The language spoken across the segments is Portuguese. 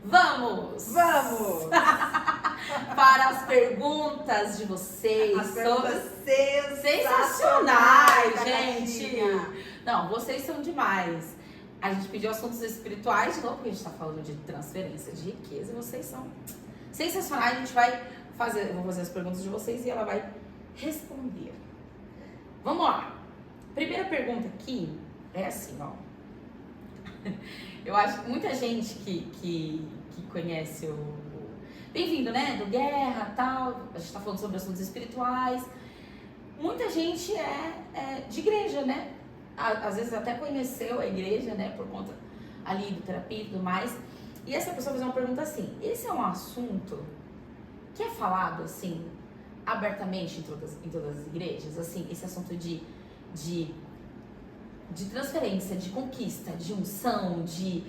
Vamos! Vamos! Para as perguntas de vocês. As perguntas sensacionais, da gente! caixinha. Não, vocês são demais. A gente pediu assuntos espirituais de novo, porque a gente tá falando de transferência de riqueza. E vocês são sensacionais. A gente vai fazer, eu vou fazer as perguntas de vocês e ela vai responder. Vamos lá. Primeira pergunta aqui é assim, ó. Eu acho que muita gente que conhece o Bem-vindo, né? Do Guerra, tal. A gente tá falando sobre assuntos espirituais. Muita gente é de igreja, né? Às vezes até conheceu a igreja, né? Por conta ali do terapia e tudo mais. E essa pessoa fez uma pergunta assim: esse é um assunto que é falado, assim, abertamente em todas as igrejas? Assim, esse assunto de transferência, de conquista, de unção, de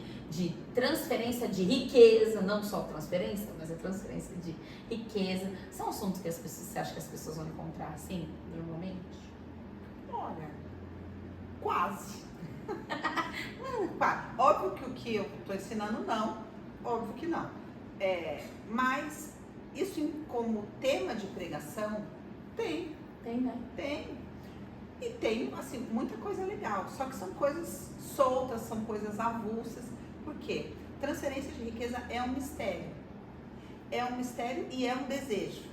transferência de riqueza, não só transferência, mas a transferência de riqueza. São assuntos que você acha que as pessoas vão encontrar assim, normalmente? Olha, quase. Quase. Óbvio que o que eu estou ensinando, não. Óbvio que não. Mas isso como tema de pregação, tem. Tem, né? Tem. E tem, assim, muita coisa legal. Só que são coisas soltas, são coisas avulsas. Por quê? Transferência de riqueza é um mistério. É um mistério e é um desejo.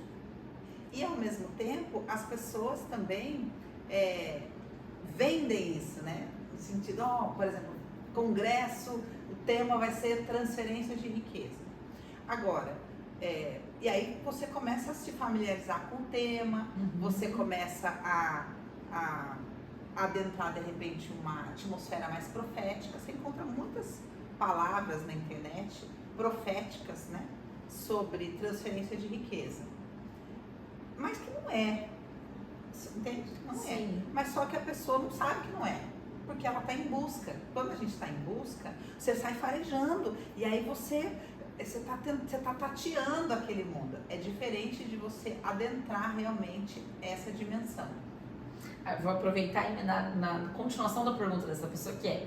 E, ao mesmo tempo, as pessoas também vendem isso, né? No sentido, por exemplo, congresso, o tema vai ser transferência de riqueza. Agora, e aí você começa a se familiarizar com o tema, você começa a adentrar, de repente, uma atmosfera mais profética. Você encontra muitas palavras na internet proféticas, né, sobre transferência de riqueza, mas que não é, entende? Não Sim. É, mas só que a pessoa não sabe que não é, porque ela está em busca. Quando a gente está em busca, você sai farejando, e aí você está tateando aquele mundo. É diferente de você adentrar realmente essa dimensão. Vou aproveitar e emendar na continuação da pergunta dessa pessoa, que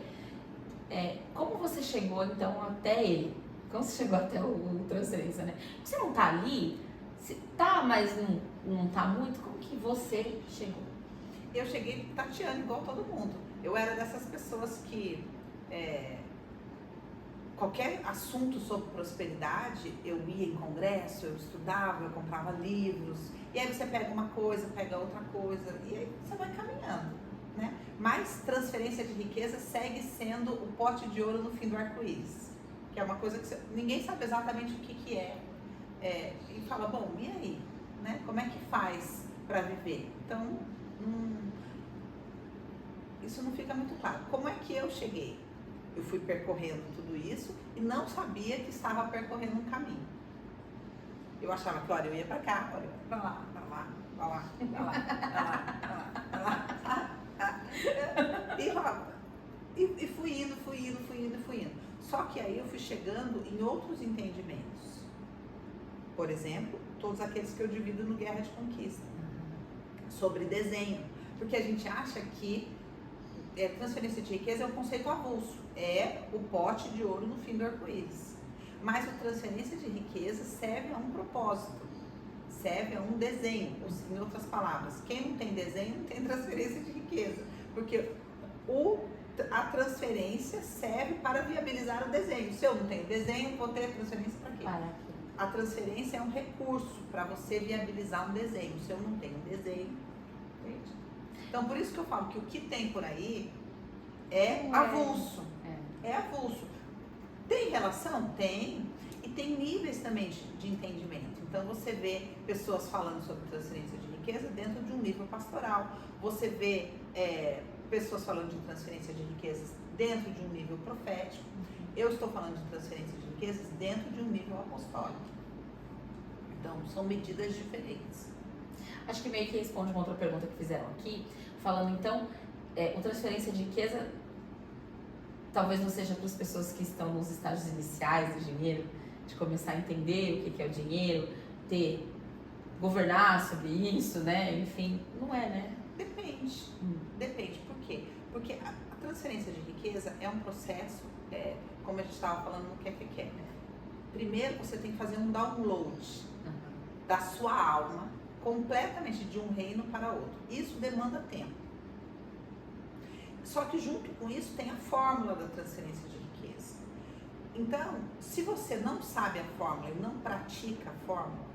como você chegou então até ele? Como você chegou até o transferência, né? Você não tá ali, você tá, mas não tá muito, como que você chegou? Eu cheguei tateando igual todo mundo. Eu era dessas pessoas que qualquer assunto sobre prosperidade, eu ia em congresso, eu estudava, eu comprava livros, e aí você pega uma coisa, pega outra coisa, e aí você vai caminhando, né? Mas transferência de riqueza segue sendo o pote de ouro no fim do arco-íris, que é uma coisa que ninguém sabe exatamente o que é, e fala, bom, e aí? Né? Como é que faz para viver? Então, isso não fica muito claro. Como é que eu cheguei? Eu fui percorrendo tudo isso e não sabia que estava percorrendo um caminho. Eu achava que, olha, eu ia para cá, olha, para lá, para lá, para lá, para lá, para lá, para lá. E fui indo. Só que aí eu fui chegando em outros entendimentos. Por exemplo, todos aqueles que eu divido no Guerra de Conquista. Sobre desenho. Porque a gente acha que transferência de riqueza é um conceito avulso, é o pote de ouro no fim do arco-íris. Mas a transferência de riqueza serve a um propósito, serve a um desenho. Em outras palavras, quem não tem desenho não tem transferência de riqueza, porque a transferência serve para viabilizar o desenho. Se eu não tenho desenho, vou ter transferência para quê? A transferência é um recurso para você viabilizar um desenho. Se eu não tenho desenho, entende? Então, por isso que eu falo que o que tem por aí é avulso. É avulso. Tem relação? Tem. E tem níveis também de entendimento. Então, você vê pessoas falando sobre transferência de riqueza dentro de um nível pastoral. Você vê pessoas falando de transferência de riquezas dentro de um nível profético. Eu estou falando de transferência de riquezas dentro de um nível apostólico. Então, são medidas diferentes. Acho que meio que responde uma outra pergunta que fizeram aqui, falando então, o transferência de riqueza talvez não seja para as pessoas que estão nos estágios iniciais do dinheiro, de começar a entender o que é o dinheiro, governar sobre isso, né? Enfim, não é, né? Depende. Depende. Por quê? Porque a transferência de riqueza é um processo, como a gente estava falando no Quer, né? primeiro você tem que fazer um download da sua alma completamente de um reino para outro. Isso demanda tempo. Só que junto com isso tem a fórmula da transferência de riqueza. Então, se você não sabe a fórmula e não pratica a fórmula,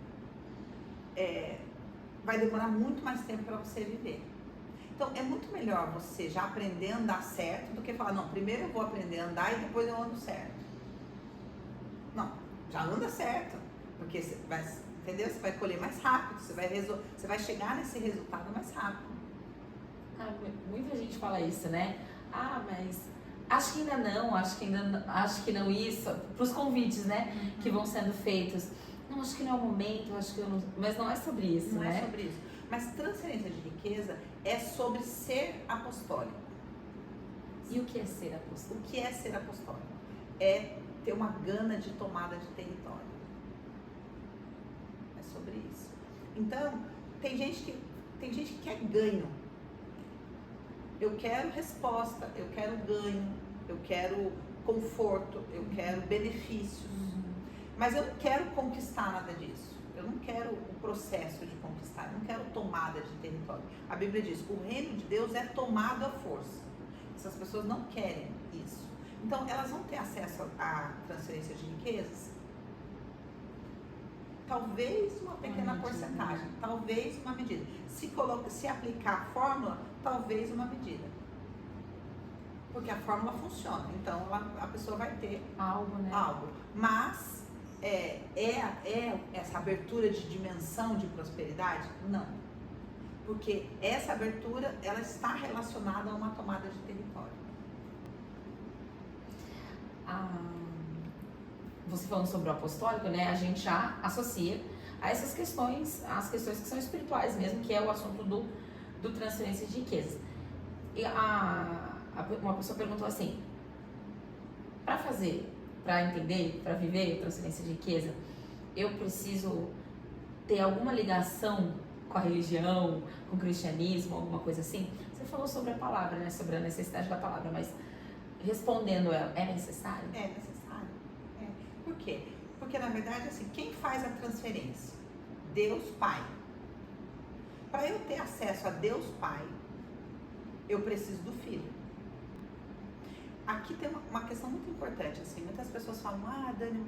vai demorar muito mais tempo para você viver. Então, é muito melhor você já aprender a andar certo do que falar, não, primeiro eu vou aprender a andar e depois eu ando certo. Não, já anda certo, porque você vai, entendeu? Você vai colher mais rápido, você vai chegar nesse resultado mais rápido. Muita gente fala isso, né? Mas acho que ainda não, acho que não isso, para os convites, né, que vão sendo feitos. Não, acho que não é o momento, acho que eu não... Mas não é sobre isso, não né? Não é sobre isso. Mas transferência de riqueza é sobre ser apostólico. E o que é ser apostólico? O que é ser apostólico? É ter uma gana de tomada de território. É sobre isso. Então, tem gente que quer ganho. Eu quero resposta, eu quero ganho, eu quero conforto, eu quero benefícios. Mas eu não quero conquistar nada disso. Eu não quero o processo de conquistar, eu não quero tomada de território. A Bíblia diz, o reino de Deus é tomado à força. Essas pessoas não querem isso. Então, elas vão ter acesso à transferência de riquezas? Talvez uma pequena porcentagem, talvez uma medida. Se aplicar a fórmula, talvez uma medida. Porque a fórmula funciona, então a pessoa vai ter algo, né? Mas essa abertura de dimensão de prosperidade? Não. Porque essa abertura, ela está relacionada a uma tomada de território. Você falando sobre o apostólico, né? A gente já associa a essas questões, as questões que são espirituais mesmo, que é o assunto do transferência de riquezas. E uma pessoa perguntou assim, para entender, para viver transferência de riqueza, eu preciso ter alguma ligação com a religião, com o cristianismo, alguma coisa assim? Você falou sobre a palavra, né? Sobre a necessidade da palavra, mas respondendo ela, é necessário? É necessário. Por quê? Porque, na verdade, assim, quem faz a transferência? Deus Pai. Para eu ter acesso a Deus Pai, eu preciso do Filho. Aqui tem uma questão muito importante, assim, muitas pessoas falam, Dani,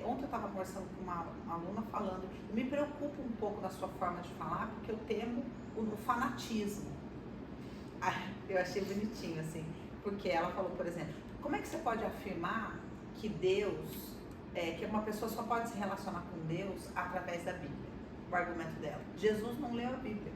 ontem eu estava conversando com uma aluna falando, eu me preocupo um pouco da sua forma de falar, porque eu temo o fanatismo. Eu achei bonitinho, assim, porque ela falou, por exemplo, como é que você pode afirmar que Deus, que uma pessoa só pode se relacionar com Deus através da Bíblia? O argumento dela, Jesus não leu a Bíblia.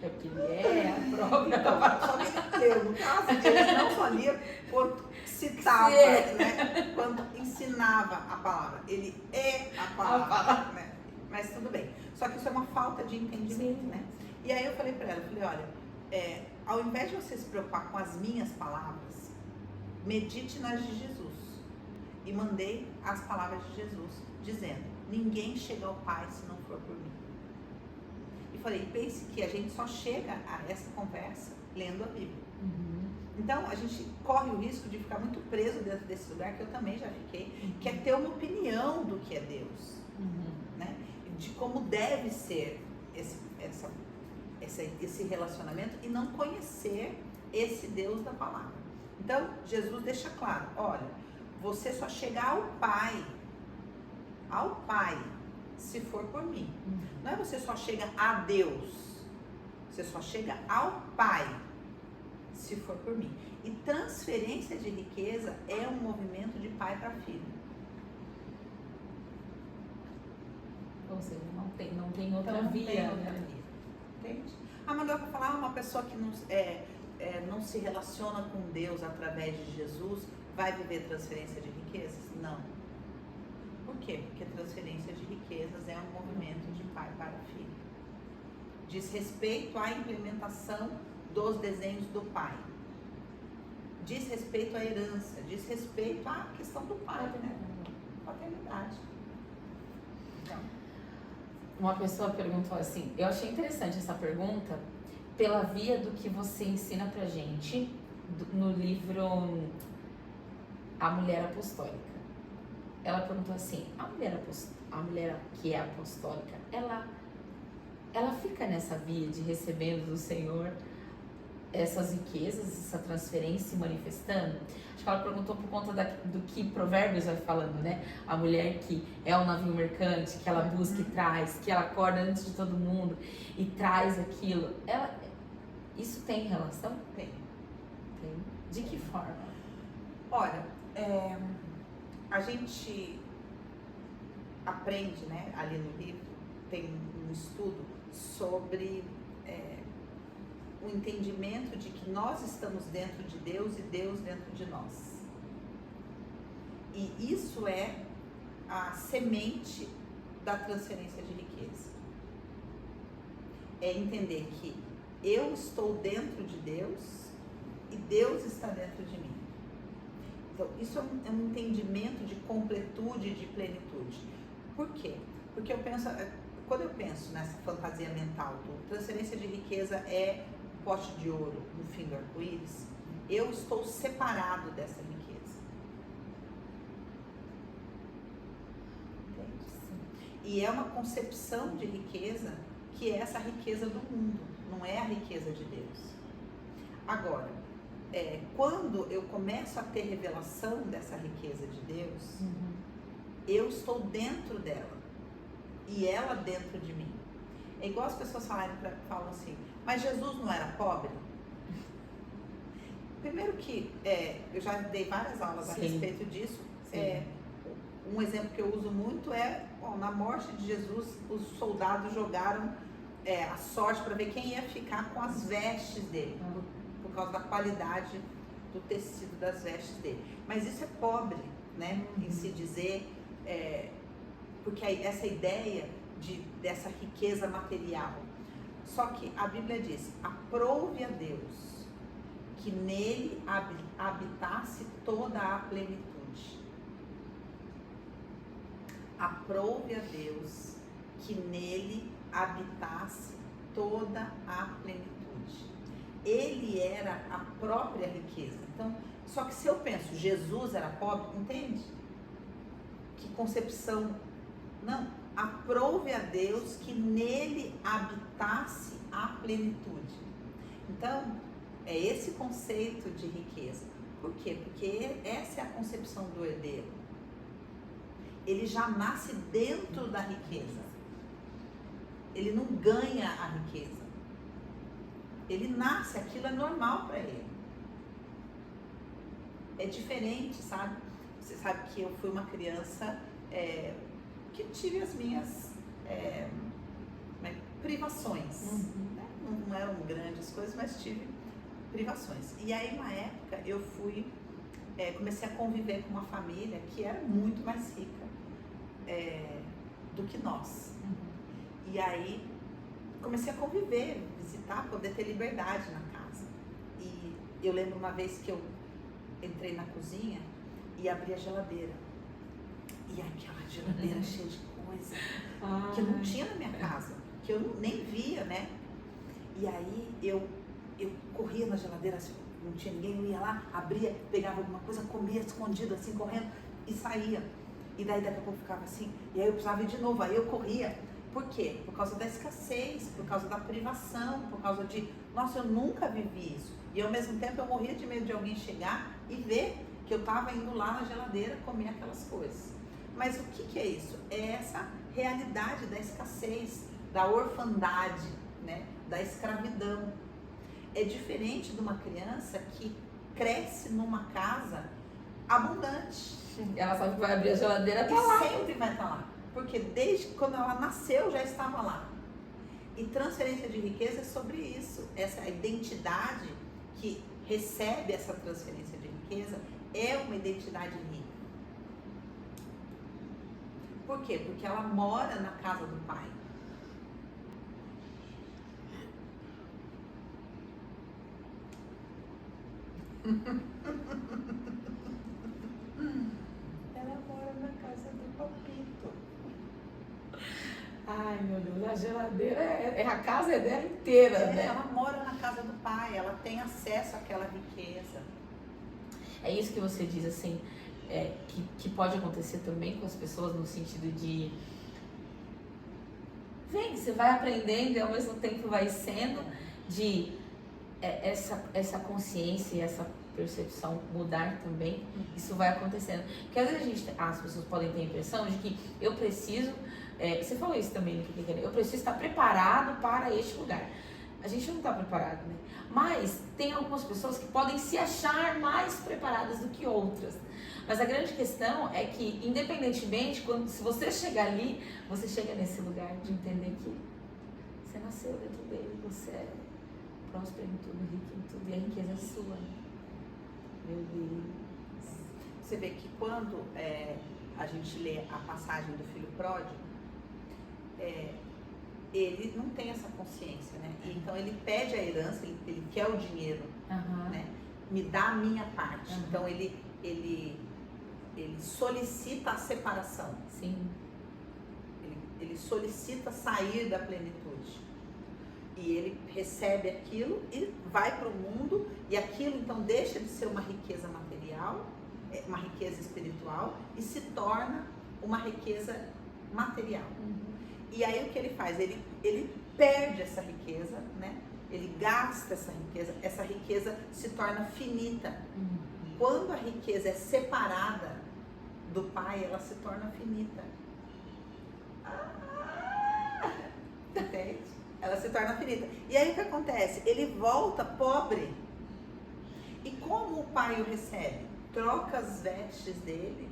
É porque ele é a própria. Então, só que ele leu, no caso, ele não só lia quanto citava, né? Quando ensinava a palavra. Ele é a palavra, né? Mas tudo bem. Só que isso é uma falta de entendimento, né? E aí eu falei pra ela, olha, ao invés de você se preocupar com as minhas palavras, medite nas de Jesus. E mandei as palavras de Jesus, dizendo, ninguém chega ao Pai se não for por mim. E falei, pense que a gente só chega a essa conversa lendo a Bíblia. Então, a gente corre o risco de ficar muito preso dentro desse lugar, que eu também já fiquei, que é ter uma opinião do que é Deus, né? De como deve ser esse relacionamento e não conhecer esse Deus da palavra. Então, Jesus deixa claro, olha, você só chega ao Pai, se for por mim. Não é você só chega a Deus, você só chega ao Pai, se for por mim. E transferência de riqueza é um movimento de pai para filho. Ou seja, não tem outra Então, via. Tem outra via. Entende? Mas dá para falar, uma pessoa que não se relaciona com Deus através de Jesus, vai viver transferência de riquezas? Não. Por quê? Porque transferência de riquezas é um movimento de pai para filho. Diz respeito à implementação dos desenhos do pai. Diz respeito à herança, diz respeito à questão do pai, né? Paternidade. Então. Uma pessoa perguntou assim, eu achei interessante essa pergunta, pela via do que você ensina pra gente no livro A Mulher Apostólica. ela perguntou assim, a mulher que é apostólica, ela fica nessa via de recebendo do Senhor essas riquezas, essa transferência se manifestando? Acho que ela perguntou por conta do que Provérbios vai falando, né? A mulher que é um navio mercante, que ela busca e traz, que ela acorda antes de todo mundo e traz aquilo. Isso tem relação? Tem. De que forma? Olha, a gente aprende, né, ali no livro, tem um estudo sobre o entendimento de que nós estamos dentro de Deus e Deus dentro de nós. E isso é a semente da transferência de riqueza. É entender que eu estou dentro de Deus e Deus está dentro de mim. Então, isso é um entendimento de completude e de plenitude. Por quê? Porque quando eu penso nessa fantasia mental do transferência de riqueza é um pote de ouro no fim do arco-íris, eu estou separado dessa riqueza. Entende? E é uma concepção de riqueza que é essa riqueza do mundo, não é a riqueza de Deus. Agora, quando eu começo a ter revelação dessa riqueza de Deus, eu estou dentro dela e ela dentro de mim. É igual as pessoas falam assim, mas Jesus não era pobre? Primeiro que eu já dei várias aulas a respeito disso. Um exemplo que eu uso muito na morte de Jesus, os soldados jogaram a sorte para ver quem ia ficar com as vestes dele, por causa da qualidade do tecido das vestes dele. Mas isso é pobre, né, em se dizer, porque essa ideia dessa riqueza material. Só que a Bíblia diz, aprouve a Deus que nele habitasse toda a plenitude. Aprove a Deus que nele habitasse toda a plenitude. Ele era a própria riqueza. Então, só que se eu penso, Jesus era pobre, entende? Que concepção. Não, aprove a Deus que nele habitasse a plenitude. Então, é esse conceito de riqueza. Por quê? Porque essa é a concepção do herdeiro. Ele já nasce dentro da riqueza. Ele não ganha a riqueza. Ele nasce, aquilo é normal para ele. É diferente, sabe? Você sabe que eu fui uma criança que tive as minhas privações. Né? Não eram grandes coisas, mas tive privações. E aí, na época, eu comecei a conviver com uma família que era muito mais rica do que nós. E aí, comecei a conviver, visitar, poder ter liberdade na casa. E eu lembro uma vez que eu entrei na cozinha e abri a geladeira. E aquela geladeira cheia de coisa que eu não tinha na minha casa, que eu nem via, né? E aí eu corria na geladeira, assim, não tinha ninguém, eu ia lá, abria, pegava alguma coisa, comia escondido, assim, correndo, e saía. E daí daqui a pouco ficava assim, e aí eu precisava ir de novo, aí eu corria. Por quê? Por causa da escassez, por causa da privação, por causa de, nossa, eu nunca vivi isso. E ao mesmo tempo eu morria de medo de alguém chegar e ver que eu estava indo lá na geladeira comer aquelas coisas. Mas o que é isso? É essa realidade da escassez, da orfandade, né? Da escravidão. É diferente de uma criança que cresce numa casa abundante. Ela sabe que vai abrir a geladeira, tá e lá. Sempre vai estar lá. Porque desde quando ela nasceu já estava lá. E transferência de riqueza é sobre isso. Essa identidade que recebe essa transferência de riqueza é uma identidade rica. Por quê? Porque ela mora na casa do pai. Ela mora na casa do papito. Ai, meu Deus, a geladeira a casa é dela inteira, né? Ela mora na casa do pai, ela tem acesso àquela riqueza. É isso que você diz, assim, que pode acontecer também com as pessoas, no sentido de você vai aprendendo e ao mesmo tempo vai sendo de essa consciência e essa percepção mudar também, isso vai acontecendo. Porque às vezes as pessoas podem ter a impressão de que eu preciso, você falou isso também, eu preciso estar preparado para este lugar. A gente não está preparado, né? Mas tem algumas pessoas que podem se achar mais preparadas do que outras. Mas a grande questão é que, independentemente, se você chegar ali, você chega nesse lugar de entender que você nasceu dentro dele, você é próspero em tudo, rico em tudo, e a riqueza é sua. Meu Deus. Você vê que quando a gente lê a passagem do filho pródigo, ele não tem essa consciência, né? E então ele pede a herança, ele quer o dinheiro, né? Me dá a minha parte. Então ele solicita a separação. Sim. Ele solicita sair da plenitude. E ele recebe aquilo e vai para o mundo, e aquilo então deixa de ser uma riqueza material, uma riqueza espiritual, e se torna uma riqueza material. E aí o que ele faz? Ele perde essa riqueza, né? Ele gasta essa riqueza se torna finita. Quando a riqueza é separada do pai, ela se torna finita. Entende? Ela se torna finita. E aí o que acontece? Ele volta pobre. E como o pai o recebe? Troca as vestes dele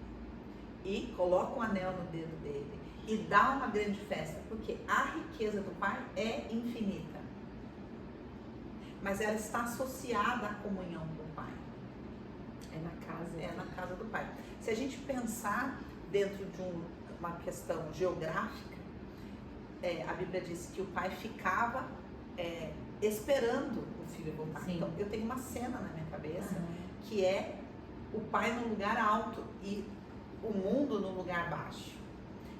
e coloca um anel no dedo dele e dá uma grande festa, porque a riqueza do pai é infinita, mas ela está associada à comunhão com o pai. É na casa do pai. Se a gente pensar dentro de uma questão geográfica, a Bíblia diz que o pai ficava esperando o filho voltar. Sim. Então eu tenho uma cena na minha cabeça que é o pai no lugar alto e o mundo no lugar baixo.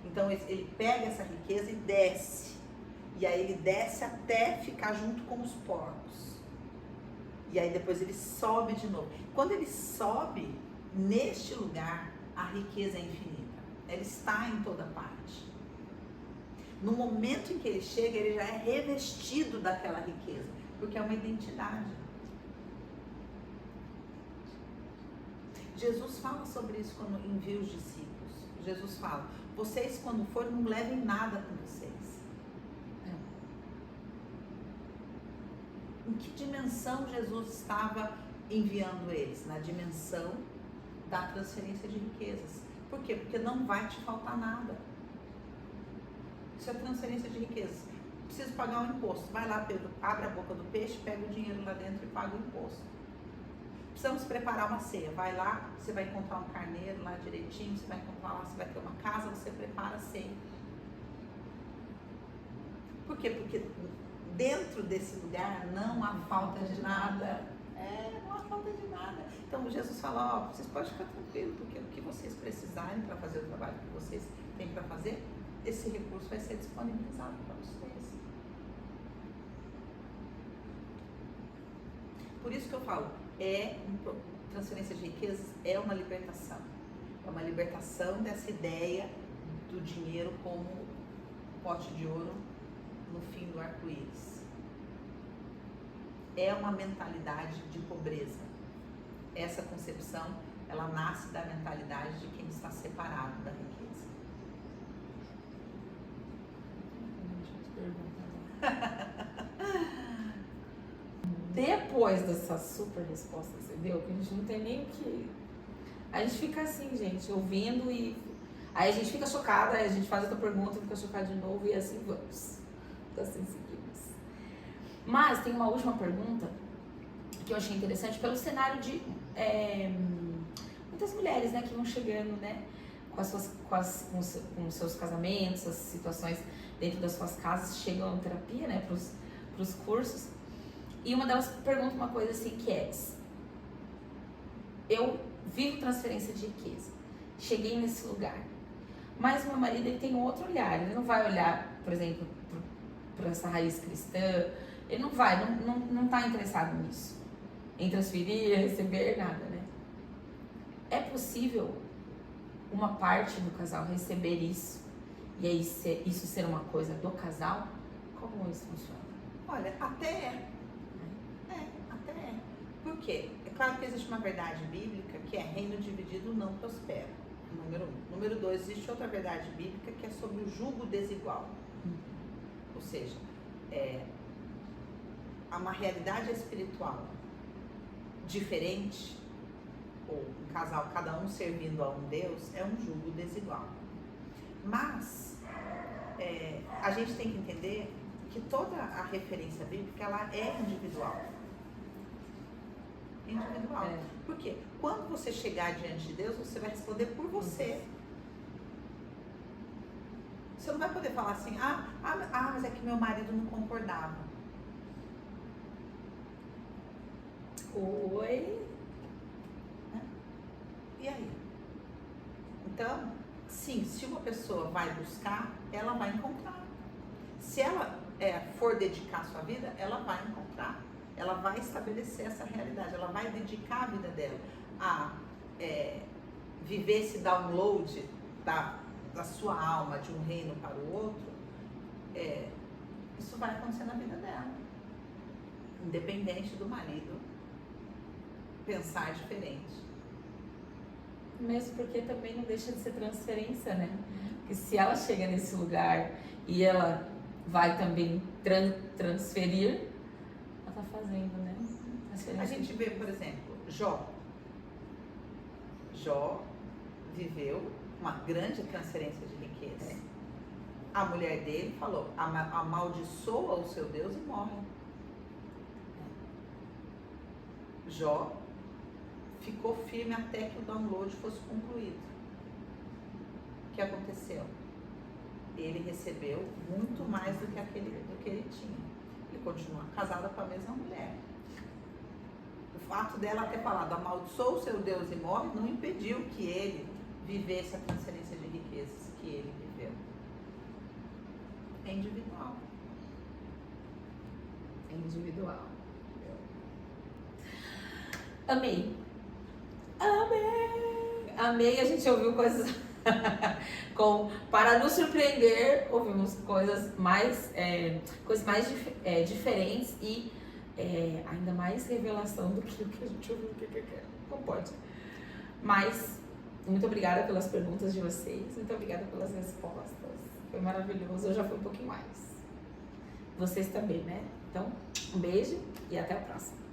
Então ele pega essa riqueza e desce. E aí ele desce até ficar junto com os porcos. E aí depois ele sobe de novo. Quando ele sobe, neste lugar, a riqueza é infinita. Ela está em toda parte. No momento em que ele chega, ele já é revestido daquela riqueza. Porque é uma identidade. Jesus fala sobre isso quando envia os discípulos. Jesus fala: vocês quando forem não levem nada com vocês. Em que dimensão Jesus estava enviando eles? Na dimensão da transferência de riquezas. Por quê? Porque não vai te faltar nada. Isso é transferência de riquezas. Preciso pagar um imposto. Vai lá, Pedro, abre a boca do peixe, pega o dinheiro lá dentro e paga o imposto. Precisamos preparar uma ceia. Vai lá, você vai encontrar um carneiro lá direitinho, você vai encontrar lá, você vai ter uma casa, você prepara a ceia. Por quê? Porque dentro desse lugar não há falta de nada. Não há falta de nada. Então Jesus fala: vocês podem ficar tranquilos, porque o que vocês precisarem para fazer o trabalho que vocês têm para fazer, esse recurso vai ser disponibilizado para vocês. Por isso que eu falo, transferência de riquezas é uma libertação. É uma libertação dessa ideia do dinheiro como pote de ouro no fim do arco-íris. É uma mentalidade de pobreza. Essa concepção, ela nasce da mentalidade de quem está separado da riqueza. Depois dessa super resposta que você deu, que a gente não tem nem o que... A gente fica assim, gente, ouvindo e... Aí a gente fica chocada, aí a gente faz outra pergunta, fica chocada de novo e assim vamos. Assim seguimos. Mas tem uma última pergunta que eu achei interessante pelo cenário de muitas mulheres, né, que vão chegando, né, com os seus casamentos, as situações dentro das suas casas, chegam à terapia, né, pros cursos. E uma delas pergunta uma coisa assim, que é: eu vivo transferência de riqueza, cheguei nesse lugar, mas meu marido, ele tem outro olhar, ele não vai olhar, por exemplo, para essa raiz cristã, ele não está interessado nisso, em transferir, receber, nada, né? É possível uma parte do casal receber isso e aí isso ser uma coisa do casal? Como isso funciona? Olha, até é. Até é. Por quê? É claro que existe uma verdade bíblica que é reino dividido não prospera. Número 1. Número 2, existe outra verdade bíblica que é sobre o jugo desigual. Ou seja, há uma realidade espiritual diferente, ou um casal, cada um servindo a um Deus, é um jugo desigual. Mas a gente tem que entender que toda a referência bíblica, ela é individual. Individual. Por quê? Quando você chegar diante de Deus, você vai responder por você. Você não vai poder falar assim, mas é que meu marido não concordava. Oi? E aí? Então, sim, se uma pessoa vai buscar, ela vai encontrar. Se ela for dedicar a sua vida, ela vai encontrar. Ela vai estabelecer essa realidade. Ela vai dedicar a vida dela a viver esse download da sua alma de um reino para o outro. Isso vai acontecer na vida dela. Independente do marido pensar diferente. Mesmo porque também não deixa de ser transferência, né? Porque se ela chega nesse lugar e ela vai também transferir, ela tá fazendo, né? A gente vê, por exemplo, Jó. Jó viveu uma grande transferência de riqueza. A mulher dele falou, amaldiçoa o seu Deus e morre. Jó ficou firme até que o download fosse concluído. O que aconteceu? Ele recebeu muito mais do que ele tinha. Ele continua casado com a mesma mulher. O fato dela ter falado, amaldiçoa o seu Deus e morre, não impediu que ele vivesse a transferência de riquezas que ele viveu. É individual. É individual. Amei. Amei, a gente ouviu coisas para nos surpreender, ouvimos coisas mais diferentes e ainda mais revelação do que o que a gente ouviu, não pode. Mas, muito obrigada pelas perguntas de vocês, muito obrigada pelas respostas, foi maravilhoso, eu já fui um pouquinho mais. Vocês também, né? Então, um beijo e até a próxima.